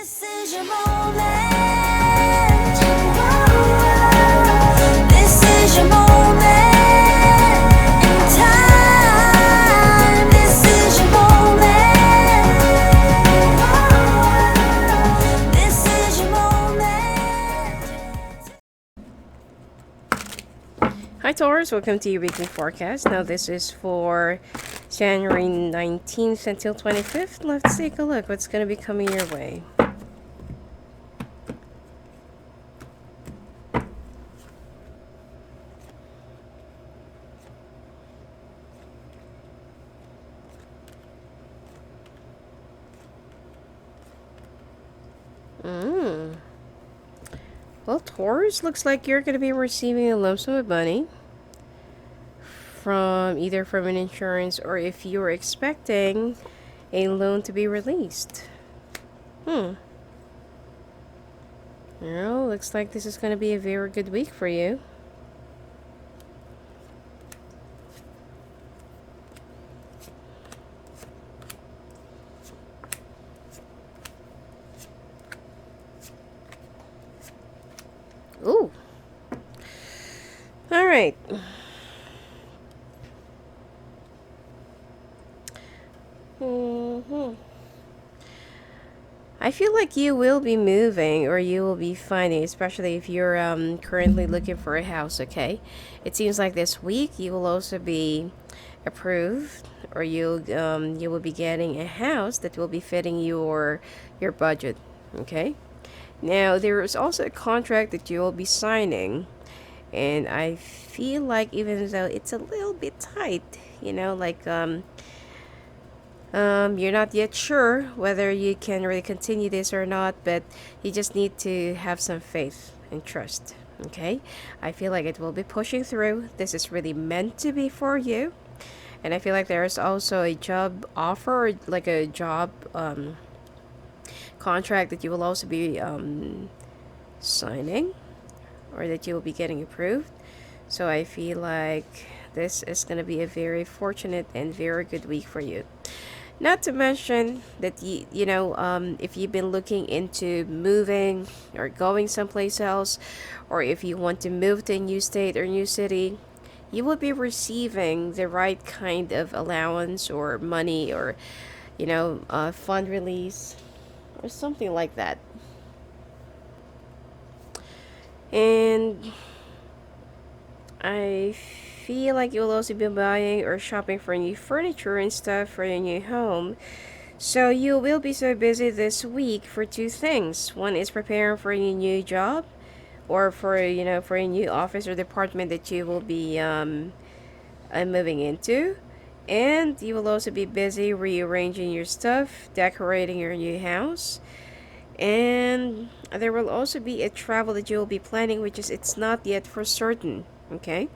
This is your moment. This is your moment in time. This is your moment. This is your moment. Hi Taurus, welcome to your weekly forecast. Now this is for January 19th until 25th. Let's take a look what's going to be coming your way. Well, Taurus, looks like you're going to be receiving a lump sum of money from either from an insurance or if you're expecting a loan to be released. Well, looks like this is going to be a very good week for you. Ooh. All right. I feel like you will be moving or you will be finding, especially if you're currently looking for a house, okay? It seems like this week you will also be approved or you will be getting a house that will be fitting your budget, okay? Now, there is also a contract that you will be signing, and I feel like even though it's a little bit tight, you know, like you're not yet sure whether you can really continue this or not, but you just need to have some faith and trust, okay? I feel like it will be pushing through. This is really meant to be for you. And I feel like there's also a job offer, like a job contract that you will also be signing or that you will be getting approved. So I feel like this is going to be a very fortunate and very good week for you. Not to mention that if you've been looking into moving or going someplace else, or if you want to move to a new state or new city, you will be receiving the right kind of allowance or money or fund release or something like that. And I feel like you'll also be buying or shopping for new furniture and stuff for your new home. So you will be so busy this week for two things. One is preparing for a new job or for a new office or department that you will be moving into. And you will also be busy rearranging your stuff, decorating your new house. And there will also be a travel that you will be planning, which is it's not yet for certain, okay?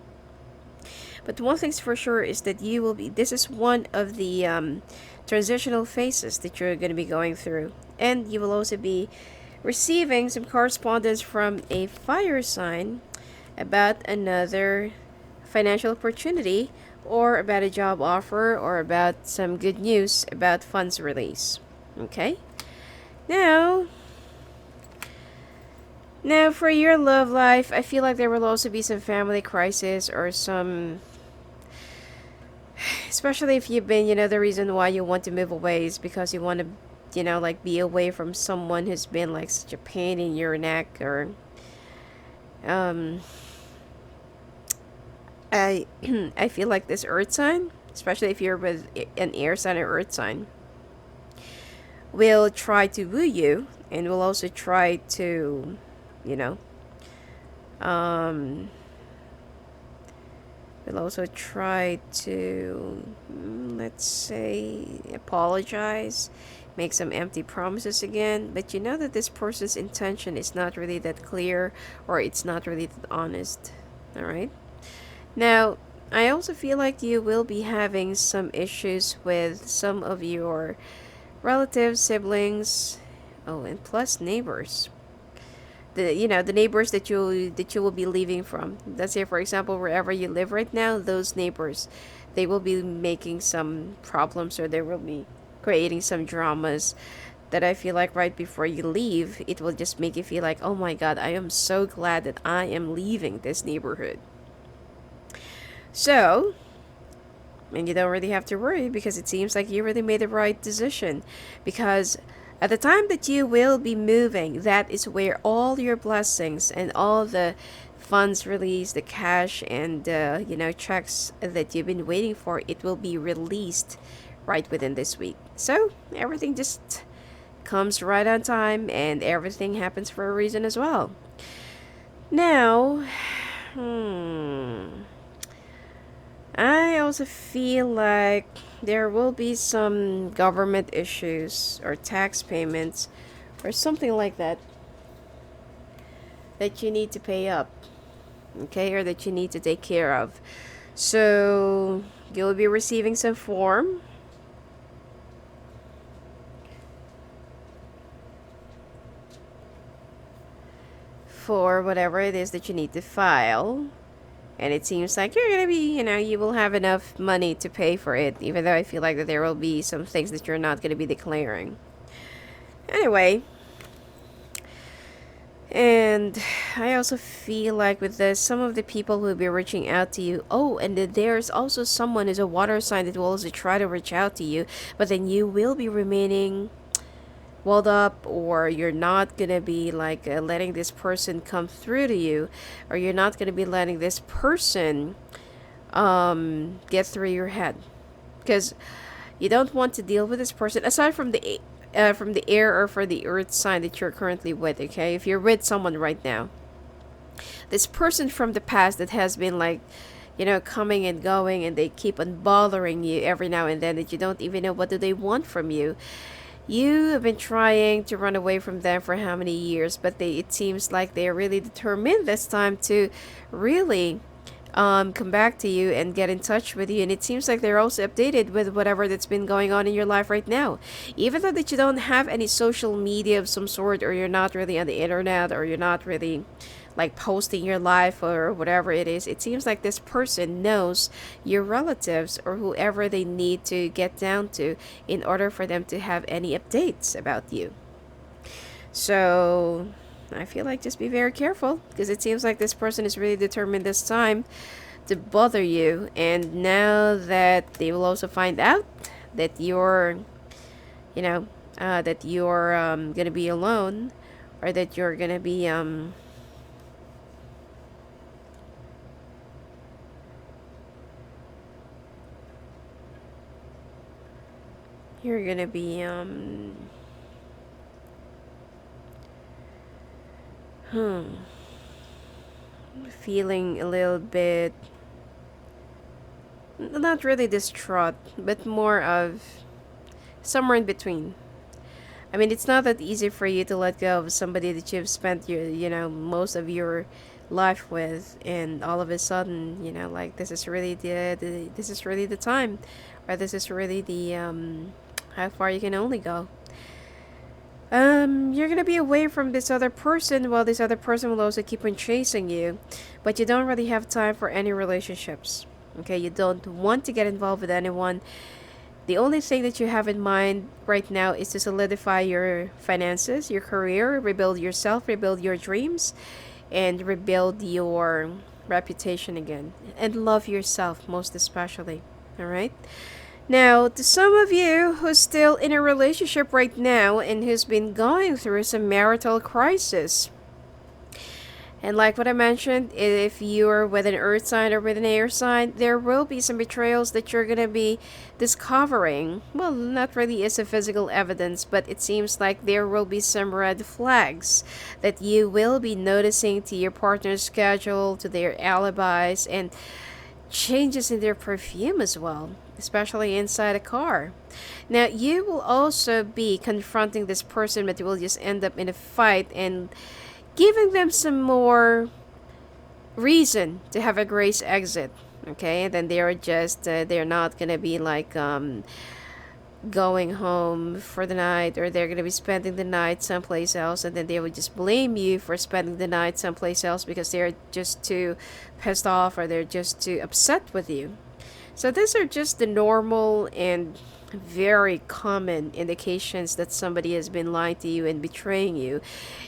But one thing's for sure is that this is one of the transitional phases that you're going to be going through. And you will also be receiving some correspondence from a fire sign about another financial opportunity or about a job offer or about some good news about funds release. Okay? Now for your love life, I feel like there will also be some family crisis or some, especially if you've been, the reason why you want to move away is because you want to, like be away from someone who's been like such a pain in your neck or, I feel like this earth sign, especially if you're with an air sign or earth sign, will try to woo you and will also try to, will also try to, let's say, apologize, make some empty promises again, but you know that this person's intention is not really that clear or it's not really that honest, all right? Now, I also feel like you will be having some issues with some of your relatives, siblings, and plus neighbors. The neighbors that you will be leaving from. Let's say, for example, wherever you live right now, those neighbors, they will be making some problems or they will be creating some dramas that I feel like right before you leave, it will just make you feel like, oh my god, I am so glad that I am leaving this neighborhood. So, and you don't really have to worry because it seems like you really made the right decision. Because at the time that you will be moving, that is where all your blessings and all the funds released, the cash and checks that you've been waiting for, it will be released right within this week. So everything just comes right on time and everything happens for a reason as well. Now, I also feel like there will be some government issues or tax payments or something like that that you need to pay up, okay, or that you need to take care of. So you'll be receiving some form for whatever it is that you need to file. And it seems like you're going to be, you will have enough money to pay for it, even though I feel like that there will be some things that you're not going to be declaring. Anyway, and I also feel like with this, some of the people who will be reaching out to you, and then there's also someone who's a water sign that will also try to reach out to you, but then you will be remaining walled up, or you're not gonna be like letting this person come through to you, or you're not gonna be letting this person get through your head, because you don't want to deal with this person aside from the air or for the earth sign that you're currently with. Okay, if you're with someone right now, this person from the past that has been like coming and going, and they keep on bothering you every now and then, that you don't even know what do they want from you. You have been trying to run away from them for how many years, but it seems like they're really determined this time to really come back to you and get in touch with you. And it seems like they're also updated with whatever that's been going on in your life right now. Even though that you don't have any social media of some sort, or you're not really on the internet, or you're not really like posting your life or whatever it is, it seems like this person knows your relatives or whoever they need to get down to in order for them to have any updates about you. So I feel like just be very careful, because it seems like this person is really determined this time to bother you. And now that they will also find out that you're gonna be alone, or that you're gonna be you're gonna be feeling a little bit, not really distraught, but more of somewhere in between. I mean, it's not that easy for you to let go of somebody that you've spent most of your life with, and all of a sudden, like this is really the time, or this is really the how far you can only go. You're gonna be away from this other person, while this other person will also keep on chasing you, but you don't really have time for any relationships. Okay, you don't want to get involved with anyone. The only thing that you have in mind right now is to solidify your finances, your career, rebuild yourself, rebuild your dreams, and rebuild your reputation again, and love yourself most especially. All right. Now, to some of you who's still in a relationship right now and who's been going through some marital crisis, and like what I mentioned, if you're with an earth sign or with an air sign, there will be some betrayals that you're going to be discovering. Well, not really as a physical evidence, but it seems like there will be some red flags that you will be noticing to your partner's schedule, to their alibis, and changes in their perfume as well, especially inside a car. Now, you will also be confronting this person, but you will just end up in a fight and giving them some more reason to have a grace exit. Okay, and then they're not gonna be like going home for the night, or they're gonna be spending the night someplace else, and then they would just blame you for spending the night someplace else because they're just too pissed off, or they're just too upset with you. So these are just the normal and very common indications that somebody has been lying to you and betraying you.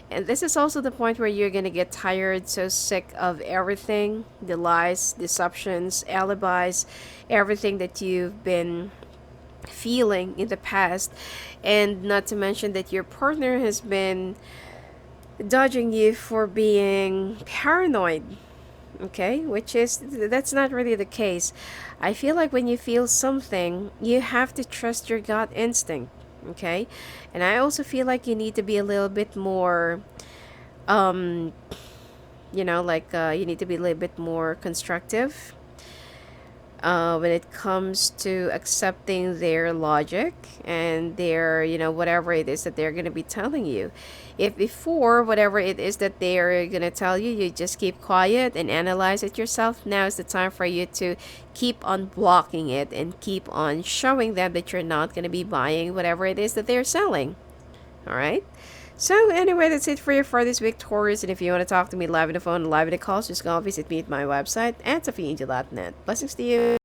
And this is also the point where you're going to get tired, so sick of everything, the lies, deceptions, alibis, everything that you've been feeling in the past. And not to mention that your partner has been dodging you for being paranoid, okay, which is, that's not really the case. I feel like when you feel something, you have to trust your gut instinct, okay. And I also feel like you need to be a little bit more, um you need to be a little bit more constructive when it comes to accepting their logic and their, whatever it is that they're going to be telling you. If before, whatever it is that they're going to tell you, you just keep quiet and analyze it yourself, now is the time for you to keep on blocking it and keep on showing them that you're not going to be buying whatever it is that they're selling. All right. So anyway, that's it for you for this week, Taurus. And if you want to talk to me live on the phone, live in the calls, just go visit me at my website at sophiaangel.net. Blessings to you.